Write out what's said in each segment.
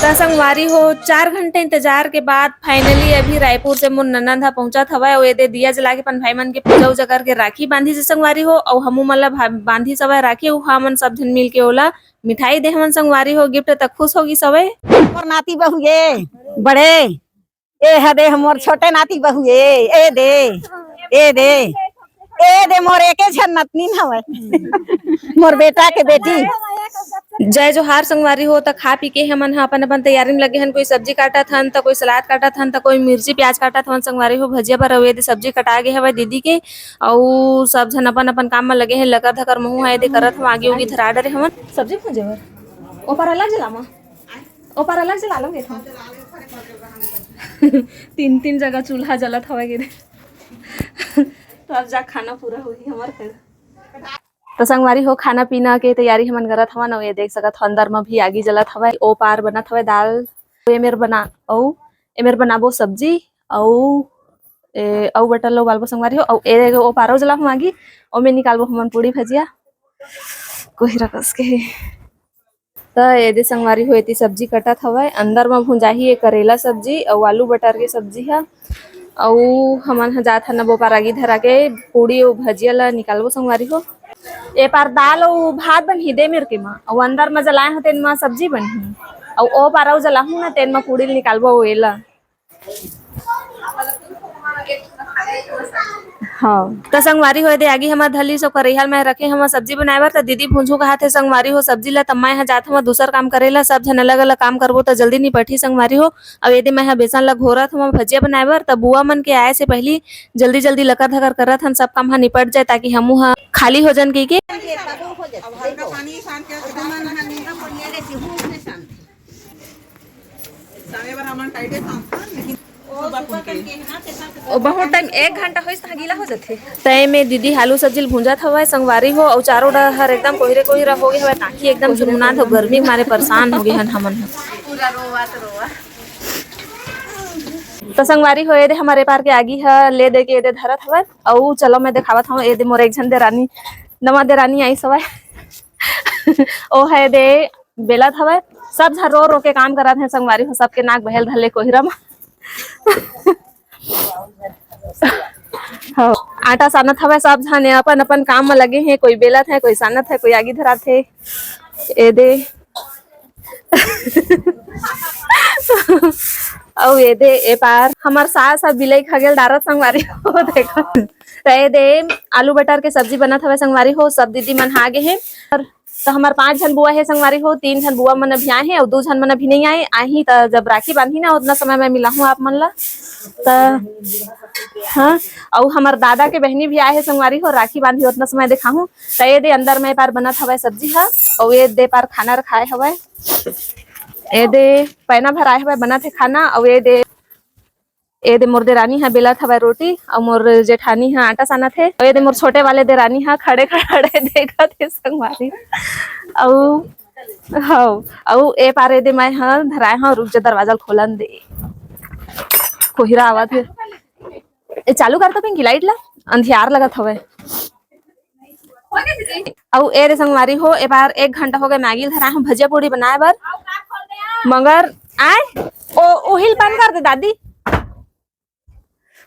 त संगवारी हो 4 घंटे इंतजार के बाद फाइनली अभी रायपुर से मोर ननद ह पहुंचत हवय अउ एदे दिया जला के अपन भाई मन के पूजा उजा करके राखी बांधी से संगवारी हो अउ हमू मन ला बांधी सवय राखी अउ हमन सब झन मिल के ओला मिठाई दे हमन संगवारी हो गिफ्ट त खुश होगी सवय मोर नाती बहू ये बड़े ए हदे मोर छोटे नाती बहू ये ए दे ए दे ए दे मोर एके झन नतनी हवय मोर बेटा के बेटी जय जोहार संगवारी हो त खा पी के हमन ह अपन अपन तैयारी में लगे हन कोई सब्जी काटत हन त कोई सलाद काटत हन त कोई मिर्ची प्याज काटत हन संगवारी हो भजिया बर अउ सब्जी कटा गे हवय दीदी के अउ सब झन अपन अपन काम में लगे हैं लकर धकर मुंह है दे करत हम आगे उगी धरा डरे हमन सब्जी भुजे बर ऊपर अलग जलामा ऊपर अलग जला लोगे था तीन तीन जगह चूल्हा जलत हवय गे तो अब जा खाना पूरा होगी हमार फिर तो संगवारी हो खाना पीना के तैयारी हमन करत हवन अउ ये देख सकत हो अंदर में भी आगी जलत हवय ओ पार बनत हवय दाल एमेर बनाबो सब्जी अउ अउ बटल लो बालबो संगवारी हो अउ ओ पारो जला हम आगी ओमे निकालबो हमन पूड़ी भजिया कोहिरा कस के त एदे संगवारी हो एती सब्जी कटत हवय अंदर में भुंजाही एक करेला सब्जी अउ आलू बटर के सब्जी ह अउ हमन ह जात हन वो पार आगी धरा के पूड़ी अउ भजिया ला निकालबो संगवारी हो ए पार दाल अउ भात बनही दे मेर के मा अउ अंदर में जलाए हो तेन मा सब्जी बनही अउ ओ पार अउ जलाहू ना तेन मा पूड़ी निकालबो एला हाँ तो संगवारी हो दे आगे हमार धली सो करेहल में रखे हम सब्जी बनाए बर त दीदी भुंजू कहा थे संगवारी हो सब्जी ला तब मैं जात हम दूसर काम करेला सब झन अलग अलग काम करबो त जल्दी निपटी संगवारी हो अब यदि मैं बेसन ला घोरत हम भजिया बनाए बर त बुआ मन के आए से पहली जल्दी जल्दी लकर धकर करत हन सब काम ह निपट जाए ताकि हमू ह खाली हो जन के बहुत टाइम 1 घंटा होइस त गीला हो जाथे तय में दीदी आलू सब्जी भुंजत हवय संगवारी हो और चारों डहर एकदम कोहरे कोहरा हो गए हवय ताकि एकदम झुमनाथ हो गर्मी मारे परेशान हो गए हन हमन पूरा रोवा तो संगवारी हो दे हमारे पार के आगी ह ले दे के दे धरत हवय अउ चलो मैं दिखावत हूं ए दे मोर एक झन दे रानी नवा दे रानी आई सवय ओ है दे बेलत हवय सब झन रो रो के काम करत है संगवारी हो सबके नाक बहल धले कोहिरा में हाँ आटा सानत हवय सब झन अपन अपन काम में लगे हैं कोई बेलत है कोई सानत है कोई आगी धरात है ए दे अउ ये दे ए पार हमार सास बिलई खगेल दारत संगवारी हो देखो तय दे आलू बटर के सब्जी बनत हवय संगवारी हो सब दीदी मन आगे हैं तो हमार 5 झन बुआ है संगवारी हो 3 झन बुआ मन अभी आए हैं और 2 झन मन अभी नहीं आए आही त जब राखी बांधी ना उतना समय में मिला हूं आप मन ला हाँ और हमार दादा के बहनी भी आए है संगवारी हो राखी बांधी उतना समय दिखाऊं त ये दे अंदर में पार बनत हवय सब्जी ह और ये दे पार खाना रखाए हवय ए दे पैना भराए हवय बनत है खाना और ए दे मोर दे रानी हा बेलत हवय रोटी और मोर जेठानी हा आटा सानत है और ए दे मोर छोटे वाले दे रानी हा खड़े खड़े देखत है संगवारी औ ए पारे दे मैं हा धराए हा रुक जा दरवाजा खोलन दे कोहिरा आवत है ए चालू कर तो पिंकी लाइट ला अंधियार लगत हवय औ ए रे संगवारी हो ए बार 1 घंटा हो गए मैगी धराए हम भजिया पूड़ी बनाए बर मगर आए ओ ओहिल बंद कर दे दादी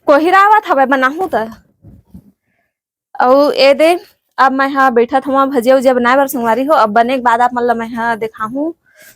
कोहिरा आवत हवय बनाहू त औ ए दे अब मैं हा बैठा था भजिया उजिया बनाए बर संगवारी हो अब बने के बाद आप मन ला मैं हा दिखाहूं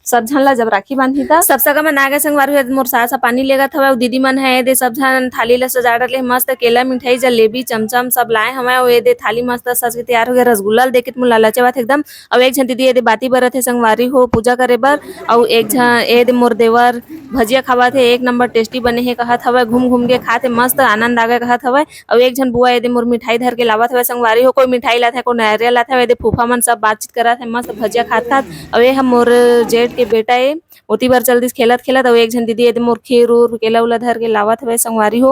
सब झन ला जब राखी बांधी था सब सगा में नागे संगवारी हो मोर सासा पानी लेगत हवय दीदी मन है दे सब झन थाली ला सजा डले मस्त केला मिठाई जलेबी चमचम सब लाए हवय और ए दे थाली मस्त सज के तैयार हो गए रसगुल्ला देखे मोला लचवात एकदम और एक झन दीदी ए दे बाती बरत है संगवारी हो पूजा करे बर और एक झन ए दे मोर देवर भजिया खावत है 1 नंबर टेस्टी बने है कहत हवय घूम घूम के खाते मस्त आनंद आ गए कहत हवय और एक झन बुआ ए दे मोर मिठाई धर के लावत हवय संगवारी हो कोई मिठाई लात है कोई नारियल लात है ए दे फूफा मन सब बातचीत करत है मस्त भजिया खात और ये हम मोर जेठ के बेटा है ओती बार चल दिस खेलत खेलत और एक झन दीदी ए दे मोर खीर उर केला उला धर के लावत हवय संगवारी हो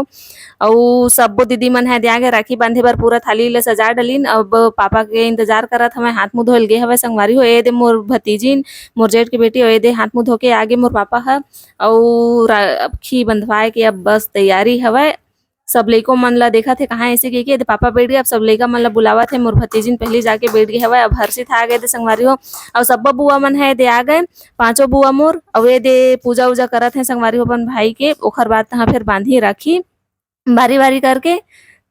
और सब दीदी मन है आगे राखी बांधे बर पूरा थाली ले सजा डलीन अब पापा के इंतजार करत हवय हाथ मुंह धोल गे हवय संगवारी हो ए दे मोर भतीजिन मोर जेठ के बेटी और ए दे हाथ मुंह धो के आगे मोर पापा ह और राखी बंधवाए के अब बस तैयारी हवय सब लइको मन ला देखा थे कहाँ ऐसे के पापा बैठ गए। अब सब लइका मन ला बुलावा थे। मोर भतीजिन पहले जाके बैठ गए हवे। अब हर्षित आ गए थे संगवारी हो। और सब्बा बुआ मन है दे आ गए, पांचों बुआ मोर। अब ये दे पूजा उजा करत है संगवारी हो अपन भाई के। ओखर बाद तहाँ फिर बांधी राखी बारी बारी करके।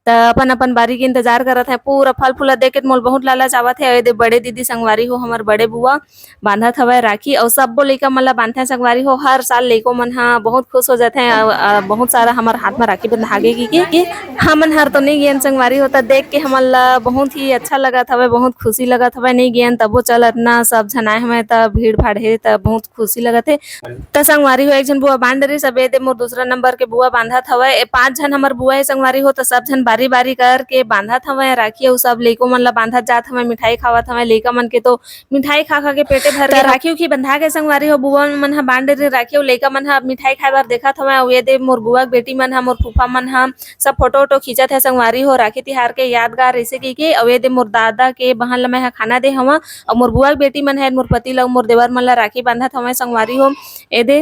त अपन अपन बारी के इंतजार करत है। पूरा फल फूला देख के मोल बहुत लालच आवत है। दे बड़े दीदी संगवारी हो हमर बड़े बुआ बांधत हवे राखी। और सब्बो लइका मन ला बांधते संगवारी हो। हर साल लइको मन ह बहुत खुश हो जाते हैं। बहुत सारा हमार हाथ में राखी बंधागे की हमन हर तो नहीं गेन संगवारी हो। त देख के हमन ला बहुत ही अच्छा लगत हवे, बहुत खुशी लगत हवे। नहीं गेन तबो चलत ना सब झनाए हमें त भीड़ भाड़ हे त बहुत खुशी लगत है। त संगवारी हो एक झन बुआ बांध रही, सबे दे मोर दूसरा नंबर के बुआ बांधत हवे। 5 झन हमर बुआ है संगवारी हो। त सब झन बारी बारी करके बांधत हवे राखी। अउ सब लइको मन ला बांधत जात हवे, मिठाई खावत हवे। लइका मन के तो मिठाई खा खा के पेटे भर गए। राखी उखी बंधा के संगवारी हो बुआ मन ह बांध रही राखी। अउ लइका मन ह मिठाई खाए बर देखत हवे। अउ ये दे मोर बुआ के बेटी मन ह, मोर फूफा मन ह सब फोटो वोटो खींचत है संगवारी हो। राखी तिहार के यादगार ऐसे की अउ ये दे मोर दादा के बहन ला मैं ह खाना दे हवा। अउ मोर बुआ के बेटी मन है मोर पति ला मोर देवर मन ला राखी बांधत हवे संगवारी हो। ए दे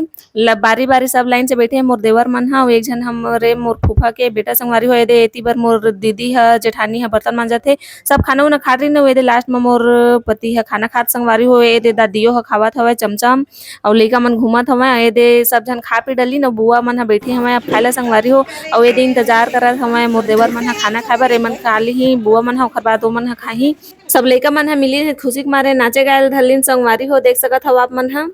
बारी बारी सब लाइन से बैठे हैं मोर देवर मन ह। अउ एक झन हमरे मोर फूफा के बेटा संगवारी हो। ए दे एती बर मोर दीदी ह जेठानी ह बर्तन मांजत हे। सब खाना उना खा रही न। ए दे लास्ट में मोर पति ह खाना खात संगवारी हो। ए दे दादियो ह खावत हवे चमचम। अउ लइका मन घूमत हवे। ए दे सब झन खा पी डली न। बुआ मन ह बैठी हवे अब खाए ला संगवारी हो। अउ ए दे इंतजार करत हवे मोर देवर मन ह खाना खाए बर। एमन खा लिही बुआ मन ह, ओखर बाद ओमन ह खाही। सब लइका मन ह मिली खुशी के मारे नाचे गाए धरलीन संगवारी हो। देख सकत हव आप मन ह।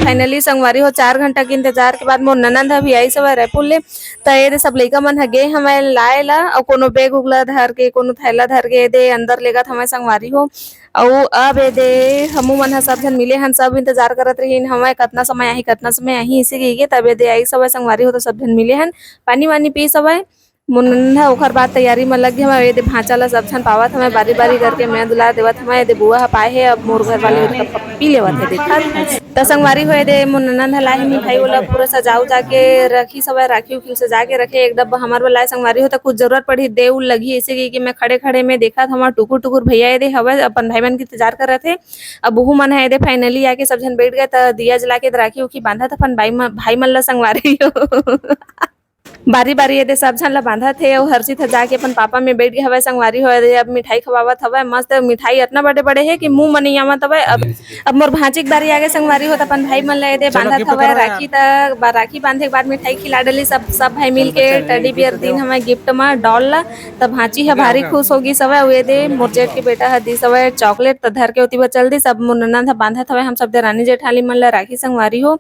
फाइनली संगवारी हो 4 घंटा के इंतजार के बाद मोर ननंद भी आई सवे रायपुर ले। त ए दे सब लइका मन ह गे हवे लाए ला। अउ कोनो बैग उगला धर के, कोनो थैला धर के ए दे अंदर लेगत हवे संगवारी हो। अउ अब ए दे हमू मन ह सब झन मिले हन। सब इंतजार करत रहिन हवे कतना समय आही कतना समय आही इसे कहिके। तब ए दे आई सवे संगवारी हो। तो सब झन मिले हन, पानी वानी पी सवे। मोर ननंद ह ओखर बाद तैयारी में लग गे हवे। ए दे भांचा ला सब झन पावत हवे बारी बारी करके मैं दुलार देवत हवे। ए दे बुआ ह पाए हे। अब मोर घर वाले ओदे का पप्पी लेवत हे देखत हे। त संगवारी हो ए दे मोर ननंद ह लाए हे मिठाई वाला पूरा सजा उजा के रखी सवे। राखी उखी सजा के रखे एक डब्बा हमर बर लाए संगवारी हो। त कुछ जरूरत पड़ही दे उ लगही ऐसे कहिके मैं खड़े खड़े में देखत हव। टुकुर टुकुर भैया ए दे हवे अपन भाई मन के इंतजार करत हे। अब बहू मन ह ए दे फाइनली आके सब झन बैठ गए। त दिया जला के राखी उखी बांधत अपन भाई मन ला संगवारी हो। बारी बारी ए दे सब झन ला बांधत हे। अउ हर्षित ह जाके अपन पापा में बैठ गए हवे संगवारी हो। अब मिठाई खवावत हवे मस्त मिठाई इतना बड़े बड़े हे कि मुंह में नहीं आवत हवे। अब मोर भांची के बारी आगे संगवारी हो। त अपन भाई मन ला ए दे बांधत हवे राखी। त राखी बांधे के बाद मिठाई खिला डली सब भाई मिल के। टेडी बियर दिन हवे गिफ्ट म डॉल ला। त भांची ह भारी खुश होगी सवे। अउ ए दे मोर जेठ के बेटा ह दी सवे चॉकलेट। त धर के ओती बर चल दी। सब मोर ननंद ह बांधत हवे। हम सब देरानी जेठानी मन ला राखी संगवारी हो।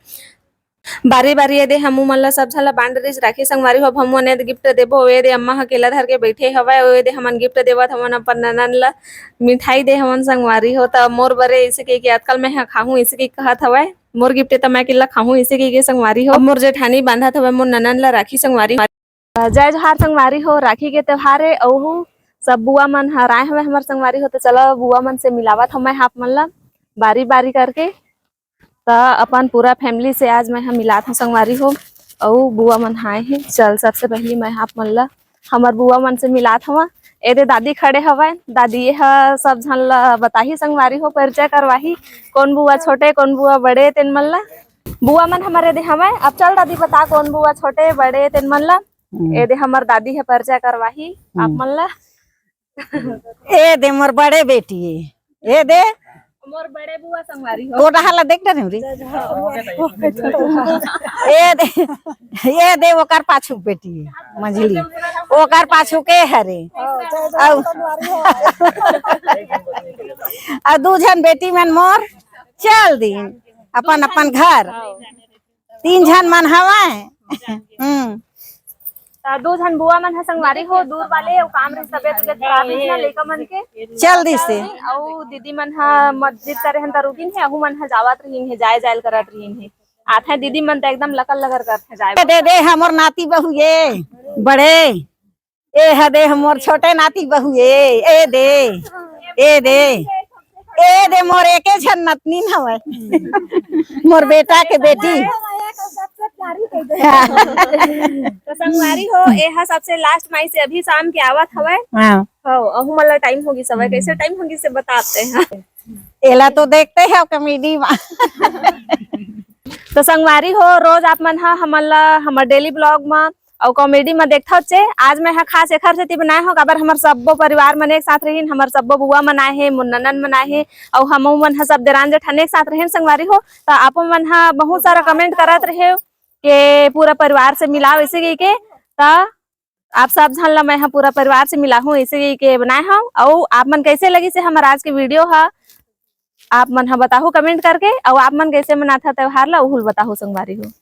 बारी बारी ए दे हमू मन ला सब झन ला बांध रहिस राखी संगवारी हो। अब हमू ने गिफ्ट देबो। ए दे अम्मा ह केला धर के बैठे हवे। ए दे हमन गिफ्ट देवत हमन अपन ननंद ला मिठाई दे हमन संगवारी हो। त मोर बरे ऐसे कहिके आजकल मैं ह खाहू ऐसे कहिके कहत हवे। मोर गिफ्ट त मैं केला खाहू ऐसे कहिके संगवारी हो। अब मोर जेठानी बांधत हवे मोर ननंद ला राखी संगवारी हो। जय जोहार संगवारी हो। राखी के त्योहार है अउ सब बुआ मन ह आए हवे हमर संगवारी हो। त चलो बुआ मन से मिलावत हवे आप मन ला बारी बारी करके। त अपन पूरा फैमिली से आज मैं ह मिलात हूँ संगवारी हो। अउ बुआ मन आए हे। चल सबसे पहले मैं आप मन ला हमर बुआ मन से मिलात हवा। ए दे दादी खड़े हवे। दादी ह सब झन ला बताही संगवारी हो, परिचय करवाही। कौन बुआ छोटे कौन बुआ बड़े तेन मन ला। बुआ मन हमारे दे हवे। अब चल दादी बता कौन बुआ छोटे बड़े तेन मन ला। ए दे हमर दादी ह परिचय करवाही आप मन ला। ए दे मोर बड़े बेटी ए दे मोर बड़े बुआ संगवारी हो। ओ रहा देख रे ए दे ओकर पाछू बेटी मंझली ओकर पाछू के हरे। आ दू झन बेटी मन मोर चल दिन अपन अपन घर। 3 झन मन हवे। दो झन बुआ मन है संगवारी हो दूर वाले। अउ काम रे तबियत खराब है ना लइका मन के चल दिसे। अउ दीदी मन ह मस्जिद करे हन त रुकिन हे। अहू मन ह जावत रहिन हे जाए जाए करत रहिन हे। आथे दीदी मन त एकदम लकल लगल करथे जाए। दे दे हमर नाती बहू ये बड़े ए ह दे हमर छोटे नाती बहू ए दे ए दे ए दे मोर एके झन नतनीन हवे। मोर बेटा के बेटी। तो संगवारी हो ए हा सबसे लास्ट माई से अभी शाम के आवत हवे। हो अहू मन ला टाइम होगी सवे कैसे टाइम होगी से बताते हैं। एला तो देखते हैं कॉमेडी में। तो संगवारी हो रोज आप मन हा हमन ला हमर डेली ब्लॉग में और कॉमेडी में देखत चे। आज मैं हा खास एखर सेती बनाए हो काबर हमर सब्बो परिवार मन एक साथ रहीन, हमर सब्बो बुआ मन आए हे, मोर ननन मन आए हे और हमहू मन हा सब देरान जेठान एक साथ रहेन संगवारी हो। तो आप मन हा बहुत सारा कमेंट करत रहे के पूरा परिवार से मिलाओ ऐसे कही के। तो आप सब झन ला मैं हा पूरा परिवार से मिला हूँ ऐसे कही के बनाए हूँ। और आप मन कैसे लगी से हमार आज के वीडियो हा आप मन हा बताहो कमेंट करके। और आप मन कैसे मनाथा त्योहार ला उहुल बताहो संगवारी हो।